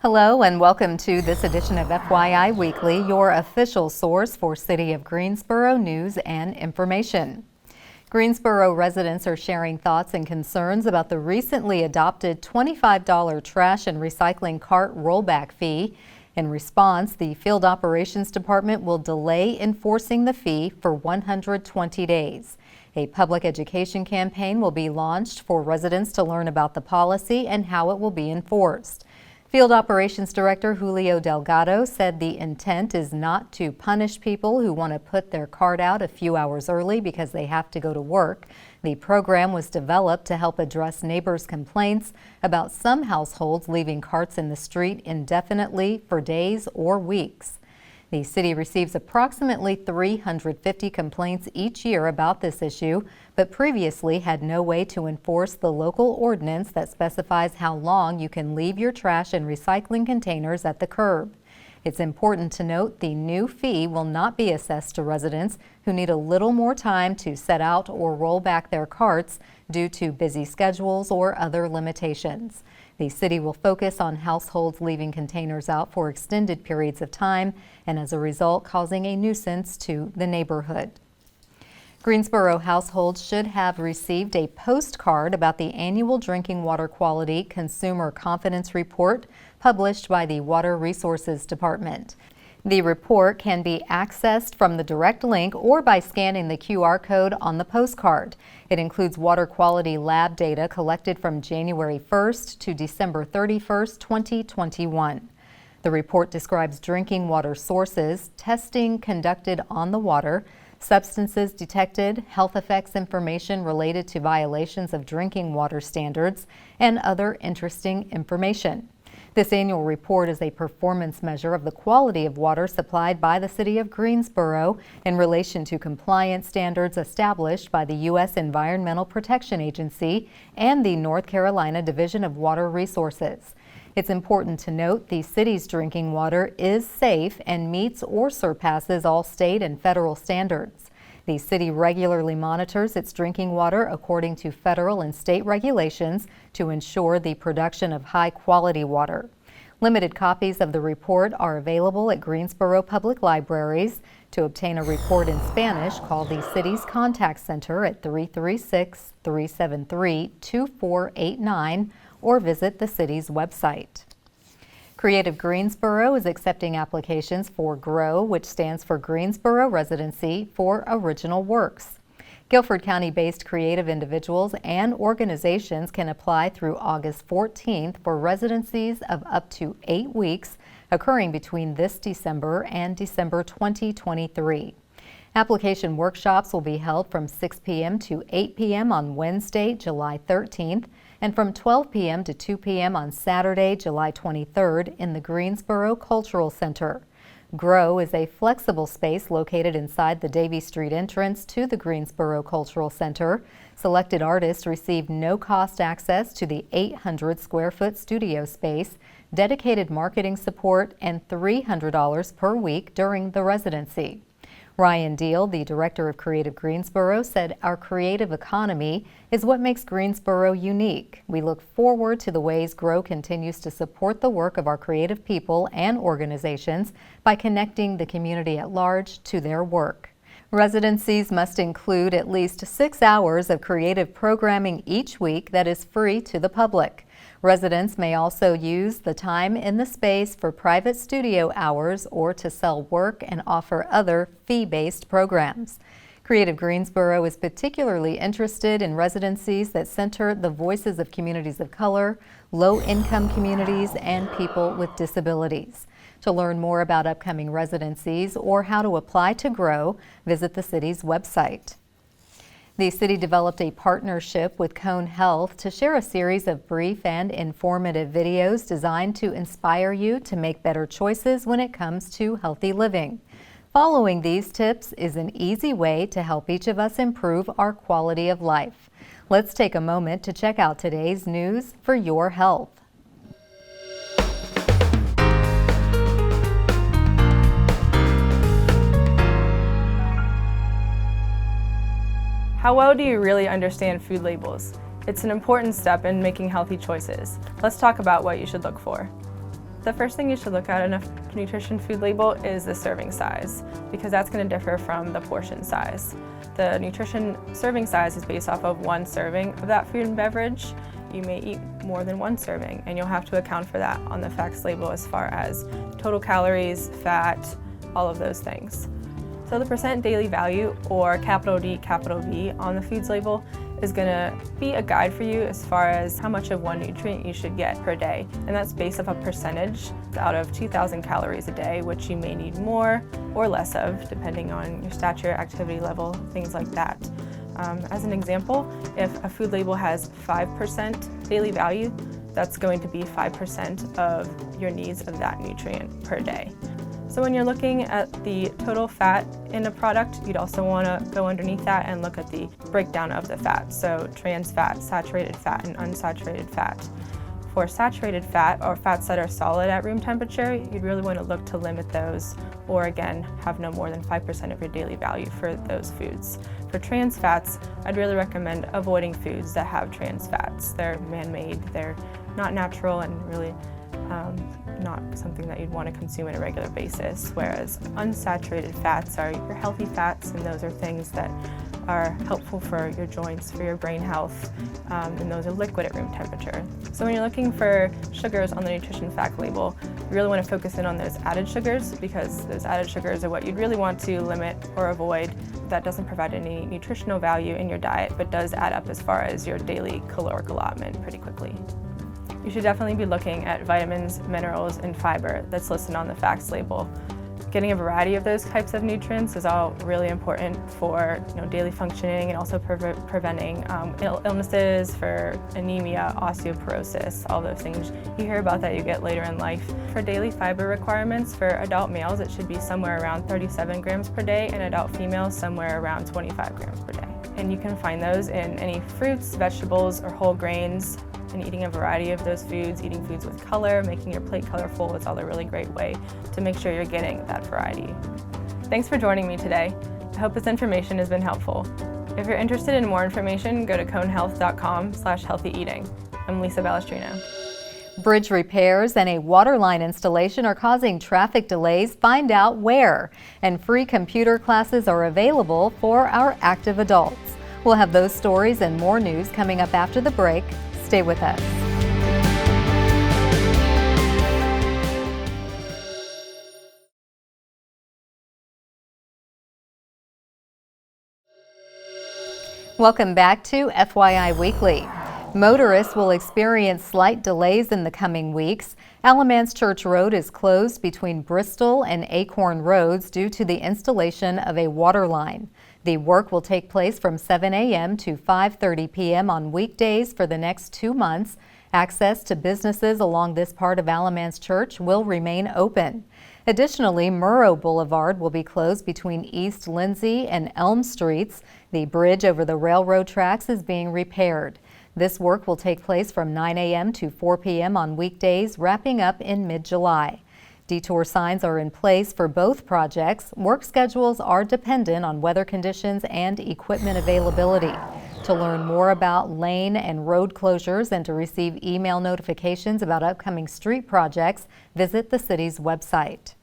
Hello and welcome to this edition of FYI Weekly, your official source for City of Greensboro news and information. Greensboro residents are sharing thoughts and concerns about the recently adopted $25 trash and recycling cart rollback fee. In response, the Field Operations Department will delay enforcing the fee for 120 days. A public education campaign will be launched for residents to learn about the policy and how it will be enforced. Field Operations Director Julio Delgado said the intent is not to punish people who want to put their cart out a few hours early because they have to go to work. The program was developed to help address neighbors' complaints about some households leaving carts in the street indefinitely for days or weeks. The city receives approximately 350 complaints each year about this issue, but previously had no way to enforce the local ordinance that specifies how long you can leave your trash and recycling containers at the curb. It's important to note the new fee will not be assessed to residents who need a little more time to set out or roll back their carts due to busy schedules or other limitations. The city will focus on households leaving containers out for extended periods of time and as a result causing a nuisance to the neighborhood. Greensboro households should have received a postcard about the annual Drinking Water Quality Consumer Confidence Report published by the Water Resources Department. The report can be accessed from the direct link or by scanning the QR code on the postcard. It includes water quality lab data collected from January 1st to December 31st, 2021. The report describes drinking water sources, testing conducted on the water, substances detected, health effects information related to violations of drinking water standards, and other interesting information. This annual report is a performance measure of the quality of water supplied by the City of Greensboro in relation to compliance standards established by the U.S. Environmental Protection Agency and the North Carolina Division of Water Resources. It's important to note the city's drinking water is safe and meets or surpasses all state and federal standards. The city regularly monitors its drinking water according to federal and state regulations to ensure the production of high-quality water. Limited copies of the report are available at Greensboro Public Libraries. To obtain a report in Spanish, call the city's contact center at 336-373-2489 or visit the city's website. Creative Greensboro is accepting applications for GROW, which stands for Greensboro Residency for Original Works. Guilford County-based creative individuals and organizations can apply through August 14th for residencies of up to 8 weeks, occurring between this December and December 2023. Application workshops will be held from 6 p.m. to 8 p.m. on Wednesday, July 13th, and from 12 p.m. to 2 p.m. on Saturday, July 23rd in the Greensboro Cultural Center. GROW is a flexible space located inside the Davie Street entrance to the Greensboro Cultural Center. Selected artists receive no-cost access to the 800-square-foot studio space, dedicated marketing support, and $300 per week during the residency. Ryan Deal, the director of Creative Greensboro, said our creative economy is what makes Greensboro unique. We look forward to the ways GROW continues to support the work of our creative people and organizations by connecting the community at large to their work. Residencies must include at least 6 hours of creative programming each week that is free to the public. Residents may also use the time in the space for private studio hours or to sell work and offer other fee-based programs. Creative Greensboro is particularly interested in residencies that center the voices of communities of color, low-income communities, and people with disabilities. To learn more about upcoming residencies or how to apply to GROW, visit the city's website. The city developed a partnership with Cone Health to share a series of brief and informative videos designed to inspire you to make better choices when it comes to healthy living. Following these tips is an easy way to help each of us improve our quality of life. Let's take a moment to check out today's news for your health. How well do you really understand food labels? It's an important step in making healthy choices. Let's talk about what you should look for. The first thing you should look at in a nutrition food label is the serving size, because that's going to differ from the portion size. The nutrition serving size is based off of one serving of that food and beverage. You may eat more than one serving, and you'll have to account for that on the facts label as far as total calories, fat, all of those things. So the percent daily value, or capital D, capital V on the foods label, is going to be a guide for you as far as how much of one nutrient you should get per day. And that's based off a percentage out of 2,000 calories a day, which you may need more or less of, depending on your stature, activity level, things like that. As an example, if a food label has 5% daily value, that's going to be 5% of your needs of that nutrient per day. So when you're looking at the total fat in a product, you'd also want to go underneath that and look at the breakdown of the fat. So trans fat, saturated fat, and unsaturated fat. For saturated fat, or fats that are solid at room temperature, you'd really want to look to limit those, or again, have no more than 5% of your daily value for those foods. For trans fats, I'd really recommend avoiding foods that have trans fats. They're man-made, they're not natural, and really not something that you'd want to consume on a regular basis, whereas unsaturated fats are your healthy fats, and those are things that are helpful for your joints, for your brain health, and those are liquid at room temperature. So when you're looking for sugars on the nutrition fact label, you really want to focus in on those added sugars, because those added sugars are what you'd really want to limit or avoid. That doesn't provide any nutritional value in your diet, but does add up as far as your daily caloric allotment pretty quickly. You should definitely be looking at vitamins, minerals, and fiber that's listed on the facts label. Getting a variety of those types of nutrients is all really important for daily functioning, and also preventing illnesses, for anemia, osteoporosis, all those things you hear about that you get later in life. For daily fiber requirements, for adult males it should be somewhere around 37 grams per day, and adult females somewhere around 25 grams per day. And you can find those in any fruits, vegetables, or whole grains. And eating a variety of those foods, eating foods with color, making your plate colorful is all a really great way to make sure you're getting that variety. Thanks for joining me today. I hope this information has been helpful. If you're interested in more information, go to conehealth.com/healthy-eating. I'm Lisa Balestrino. Bridge repairs and a water line installation are causing traffic delays. Find out where. And free computer classes are available for our active adults. We'll have those stories and more news coming up after the break. Stay with us. Welcome back to FYI Weekly. Motorists will experience slight delays in the coming weeks. Alamance Church Road is closed between Bristol and Acorn Roads due to the installation of a water line. The work will take place from 7 a.m. to 5:30 p.m. on weekdays for the next 2 months. Access to businesses along this part of Alamance Church will remain open. Additionally, Murrow Boulevard will be closed between East Lindsay and Elm Streets. The bridge over the railroad tracks is being repaired. This work will take place from 9 a.m. to 4 p.m. on weekdays, wrapping up in mid-July. Detour signs are in place for both projects. Work schedules are dependent on weather conditions and equipment availability. To learn more about lane and road closures and to receive email notifications about upcoming street projects, visit the city's website.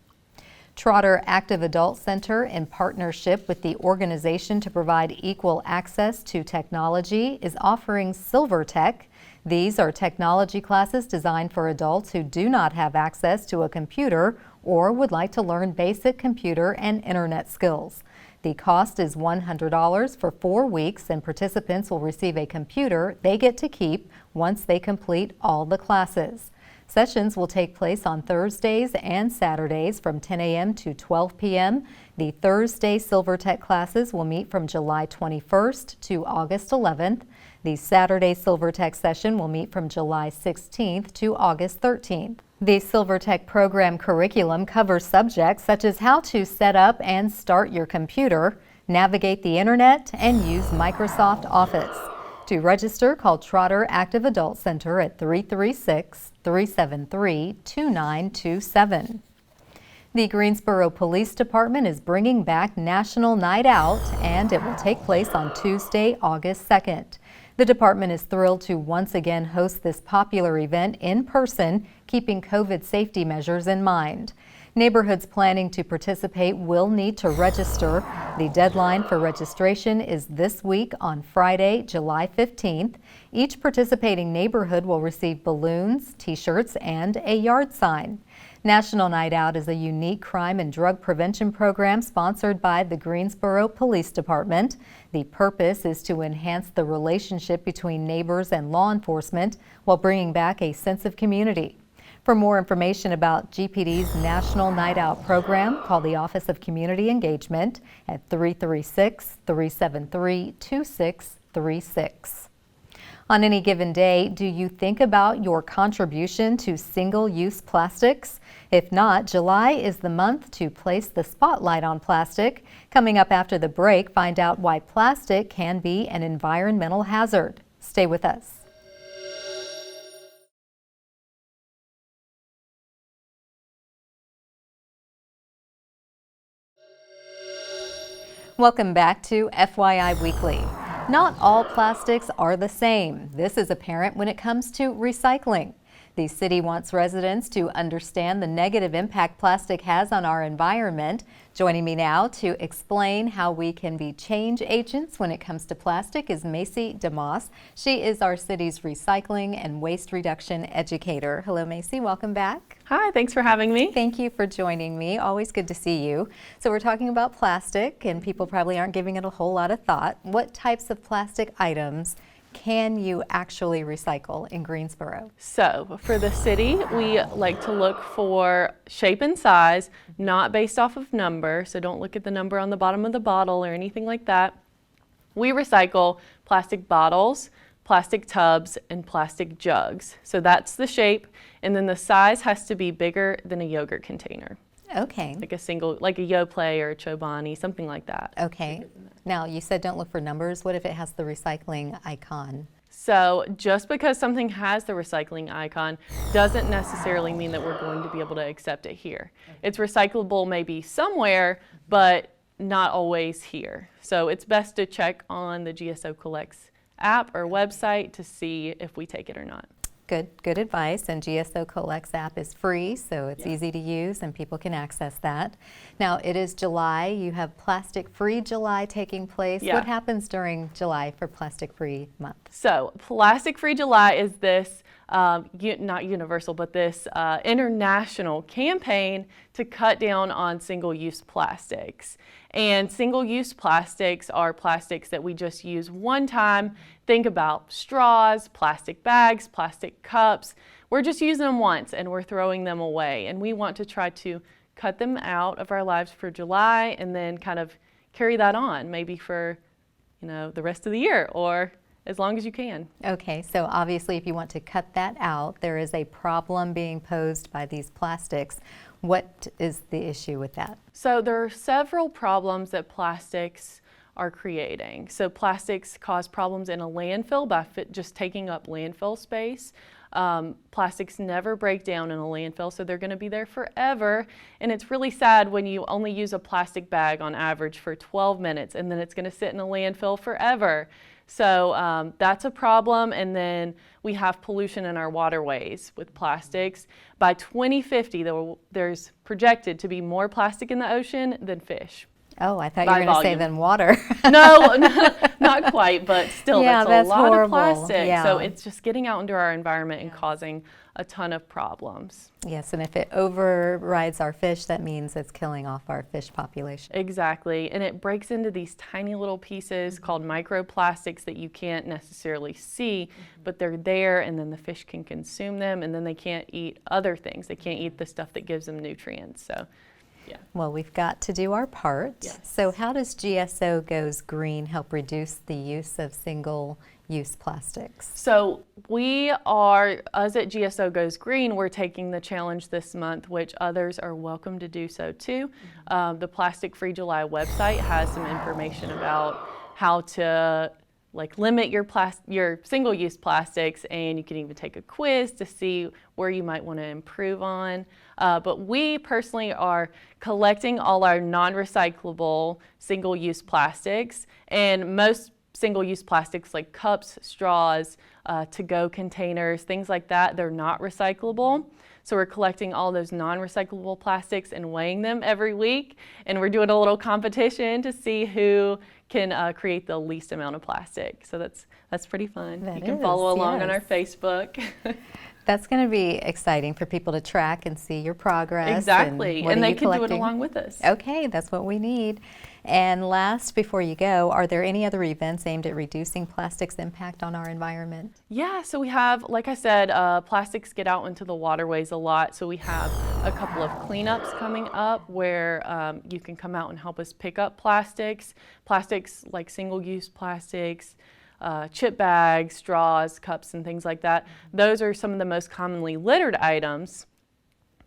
Trotter Active Adult Center, in partnership with the Organization to Provide Equal Access to Technology, is offering Silver Tech. These are technology classes designed for adults who do not have access to a computer or would like to learn basic computer and internet skills. The cost is $100 for 4 weeks, and participants will receive a computer they get to keep once they complete all the classes. Sessions will take place on Thursdays and Saturdays from 10 a.m. to 12 p.m. The Thursday Silver Tech classes will meet from July 21st to August 11th. The Saturday Silver Tech session will meet from July 16th to August 13th. The Silver Tech program curriculum covers subjects such as how to set up and start your computer, navigate the internet, and use Microsoft Office. To register, call Trotter Active Adult Center at 336-373-2927. The Greensboro Police Department is bringing back National Night Out, and it will take place on Tuesday, August 2nd. The department is thrilled to once again host this popular event in person, keeping COVID safety measures in mind. Neighborhoods planning to participate will need to register. The deadline for registration is this week on Friday, July 15th. Each participating neighborhood will receive balloons, t-shirts, and a yard sign. National Night Out is a unique crime and drug prevention program sponsored by the Greensboro Police Department. The purpose is to enhance the relationship between neighbors and law enforcement while bringing back a sense of community. For more information about GPD's National Night Out program, call the Office of Community Engagement at 336-373-2636. On any given day, do you think about your contribution to single-use plastics? If not, July is the month to place the spotlight on plastic. Coming up after the break, find out why plastic can be an environmental hazard. Stay with us. Welcome back to FYI Weekly. Not all plastics are the same. This is apparent when it comes to recycling. The city wants residents to understand the negative impact plastic has on our environment. Joining me now to explain how we can be change agents when it comes to plastic is Macy DeMoss. She is our city's recycling and waste reduction educator. Hello, Macy. Welcome back. Hi, thanks for having me. Thank you for joining me. Always good to see you. So we're talking about plastic, and people probably aren't giving it a whole lot of thought. What types of plastic items can you actually recycle in Greensboro? So for the city, we like to look for shape and size, not based off of number. So don't look at the number on the bottom of the bottle or anything like that. We recycle plastic bottles, plastic tubs, and plastic jugs. So that's the shape. And then the size has to be bigger than a yogurt container. Okay. Like a Yoplait or a Chobani, something like that. Okay. Now, you said don't look for numbers. What if it has the recycling icon? So just because something has the recycling icon doesn't necessarily mean that we're going to be able to accept it here. It's recyclable maybe somewhere, but not always here. So it's best to check on the GSO Collects app or website to see if we take it or not. Good advice, and GSO Collects app is free, so it's easy to use and people can access that. Now, it is July. You have Plastic Free July taking place. Yeah. What happens during July for Plastic Free Month? So Plastic Free July is this, not universal, but this international campaign to cut down on single-use plastics. And single-use plastics are plastics that we just use one time. Think about straws, plastic bags, plastic cups. We're just using them once and we're throwing them away. And we want to try to cut them out of our lives for July and then kind of carry that on maybe for, the rest of the year or as long as you can. Okay, so obviously if you want to cut that out, there is a problem being posed by these plastics. What is the issue with that? So there are several problems that plastics are creating. So plastics cause problems in a landfill by just taking up landfill space. Plastics never break down in a landfill, so they're going to be there forever. And it's really sad when you only use a plastic bag on average for 12 minutes and then it's going to sit in a landfill forever. So that's a problem. And then we have pollution in our waterways with plastics. By 2050, there's projected to be more plastic in the ocean than fish. Oh, I thought you were going to say than water. No, not quite, but still, that's a lot horrible. of plastic. Yeah. So it's just getting out into our environment and causing a ton of problems. Yes, and if it overrides our fish, that means it's killing off our fish population. Exactly, and it breaks into these tiny little pieces called microplastics that you can't necessarily see, but they're there, and then the fish can consume them, and then they can't eat other things. They can't eat the stuff that gives them nutrients. So. Yeah. Well, we've got to do our part. Yes. So how does GSO Goes Green help reduce the use of single-use plastics? So we are, us at GSO Goes Green, we're taking the challenge this month, which others are welcome to do so too. The Plastic Free July website has some information about how to limit your single-use plastics, and you can even take a quiz to see where you might want to improve on. But we personally are collecting all our non-recyclable single-use plastics, and most single-use plastics like cups, straws, to-go containers, things like that, they're not recyclable. So we're collecting all those non-recyclable plastics and weighing them every week, and we're doing a little competition to see who can create the least amount of plastic. So that's pretty fun. You can follow along on our Facebook. That's going to be exciting for people to track and see your progress. Exactly, and they can do it along with us. Okay, that's what we need. And last, before you go, are there any other events aimed at reducing plastic's impact on our environment? Yeah, so we have, like I said, plastics get out into the waterways a lot. So we have a couple of cleanups coming up where you can come out and help us pick up plastics like single-use plastics, chip bags, straws, cups, and things like that. Those are some of the most commonly littered items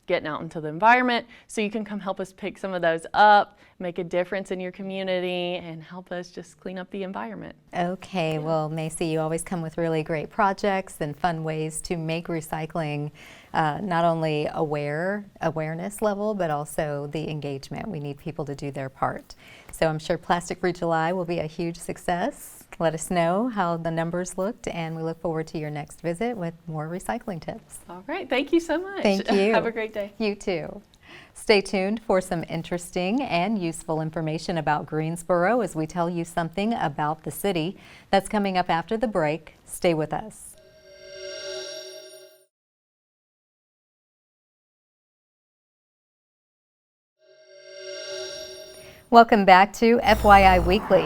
getting out into the environment. So you can come help us pick some of those up, make a difference in your community, and help us just clean up the environment. Okay, well, Macy, you always come with really great projects and fun ways to make recycling not only awareness level, but also the engagement. We need people to do their part. So I'm sure Plastic Free July will be a huge success. Let us know how the numbers looked, and we look forward to your next visit with more recycling tips. All right, thank you so much. Thank you. Have a great day. You too. Stay tuned for some interesting and useful information about Greensboro as we tell you something about the city. That's coming up after the break. Stay with us. Welcome back to FYI Weekly.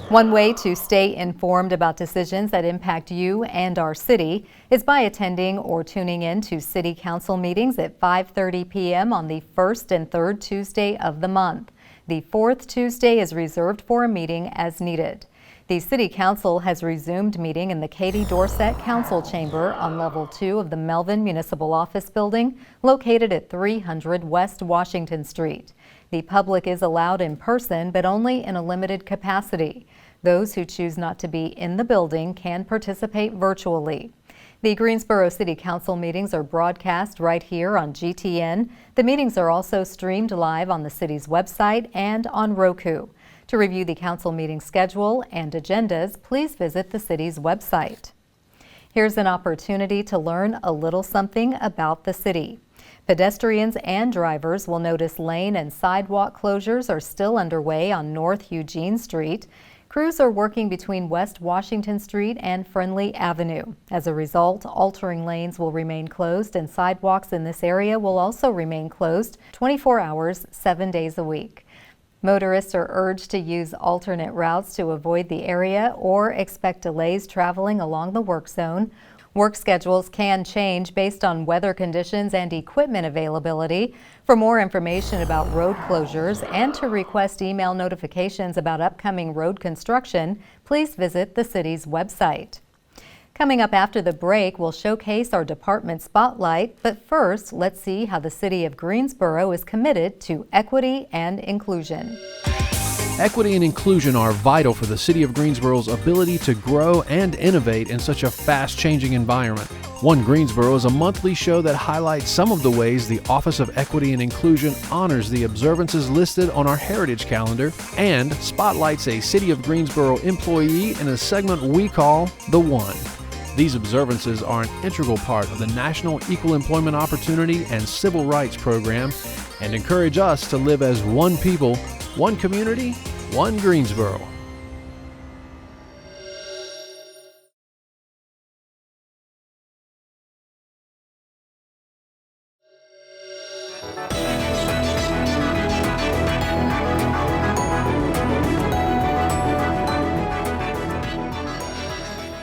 One way to stay informed about decisions that impact you and our city is by attending or tuning in to City Council meetings at 5:30 p.m. on the first and third Tuesday of the month. The fourth Tuesday is reserved for a meeting as needed. The City Council has resumed meeting in the Katie Dorset Council Chamber on Level 2 of the Melvin Municipal Office Building, located at 300 West Washington Street. The public is allowed in person, but only in a limited capacity. Those who choose not to be in the building can participate virtually. The Greensboro City Council meetings are broadcast right here on GTN. The meetings are also streamed live on the city's website and on Roku. To review the council meeting schedule and agendas, please visit the city's website. Here's an opportunity to learn a little something about the city. Pedestrians and drivers will notice lane and sidewalk closures are still underway on North Eugene Street. Crews are working between West Washington Street and Friendly Avenue. As a result, altering lanes will remain closed, and sidewalks in this area will also remain closed 24 hours, 7 days a week. Motorists are urged to use alternate routes to avoid the area or expect delays traveling along the work zone. Work schedules can change based on weather conditions and equipment availability. For more information about road closures and to request email notifications about upcoming road construction, please visit the city's website. Coming up after the break, we'll showcase our department spotlight, but first, let's see how the city of Greensboro is committed to equity and inclusion. Equity and inclusion are vital for the city of Greensboro's ability to grow and innovate in such a fast-changing environment. One Greensboro is a monthly show that highlights some of the ways the Office of Equity and Inclusion honors the observances listed on our heritage calendar and spotlights a City of Greensboro employee in a segment we call The One. These observances are an integral part of the National Equal Employment Opportunity and Civil Rights Program and encourage us to live as one people, one community, one Greensboro.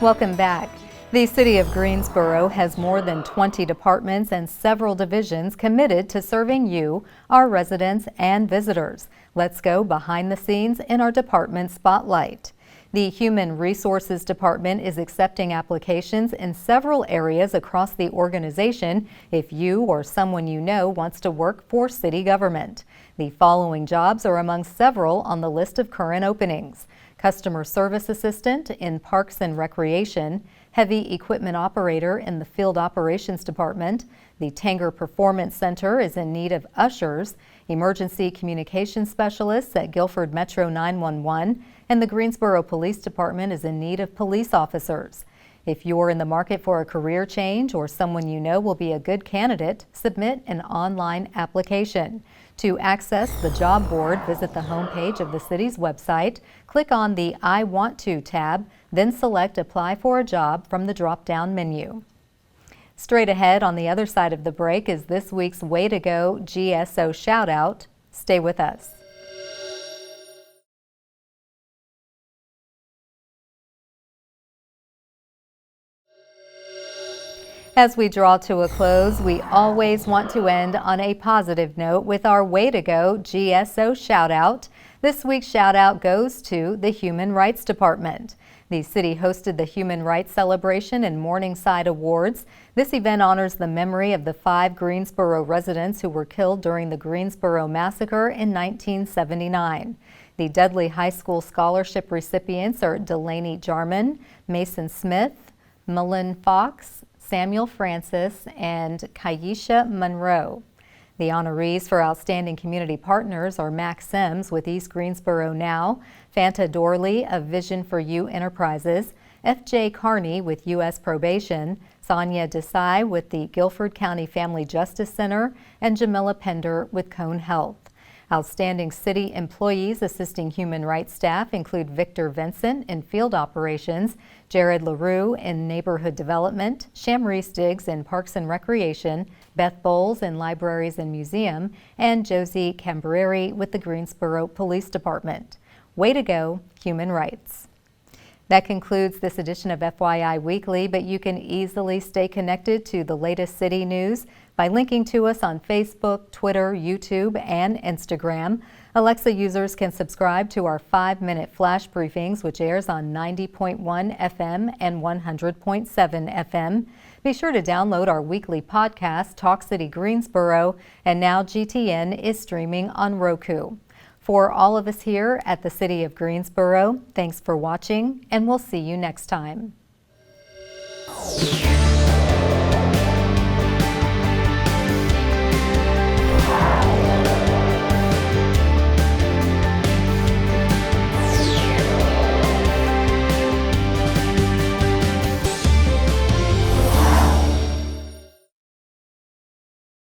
Welcome back. The City of Greensboro has more than 20 departments and several divisions committed to serving you, our residents and visitors. Let's go behind the scenes in our department spotlight. The Human Resources Department is accepting applications in several areas across the organization if you or someone you know wants to work for city government. The following jobs are among several on the list of current openings: customer service assistant in Parks and Recreation, heavy equipment operator in the Field Operations Department. The Tanger Performance Center is in need of ushers, emergency communication specialists at Guilford Metro 911, and the Greensboro Police Department is in need of police officers. If you're in the market for a career change or someone you know will be a good candidate, submit an online application. To access the job board, visit the homepage of the city's website, click on the I Want To tab, then select Apply for a Job from the drop-down menu. Straight ahead on the other side of the break is this week's Way to Go GSO shout-out. Stay with us. As we draw to a close, we always want to end on a positive note with our Way to Go GSO shout-out. This week's shout-out goes to the Human Rights Department. The city hosted the Human Rights Celebration and Morningside Awards. This event honors the memory of the 5 Greensboro residents who were killed during the Greensboro Massacre in 1979. The Dudley High School scholarship recipients are Delaney Jarman, Mason Smith, Malin Fox, Samuel Francis, and Kayesha Monroe. The honorees for Outstanding Community Partners are Max Sims with East Greensboro Now, Fanta Dorley of Vision for You Enterprises, F.J. Carney with U.S. Probation, Sonia Desai with the Guilford County Family Justice Center, and Jamilla Pinder with Cone Health. Outstanding city employees assisting human rights staff include Victor Vincent in field operations, Jared LaRue in neighborhood development, Shamreese Diggs in parks and recreation, Beth Bowles in libraries and museum, and Josie Cambareri with the Greensboro Police Department. Way to go, human rights. That concludes this edition of FYI Weekly, but you can easily stay connected to the latest city news by linking to us on Facebook, Twitter, YouTube, and Instagram. Alexa users can subscribe to our 5-minute flash briefings, which airs on 90.1 FM and 100.7 FM. Be sure to download our weekly podcast, Talk City Greensboro, and now GTN is streaming on Roku. For all of us here at the City of Greensboro, thanks for watching, and we'll see you next time.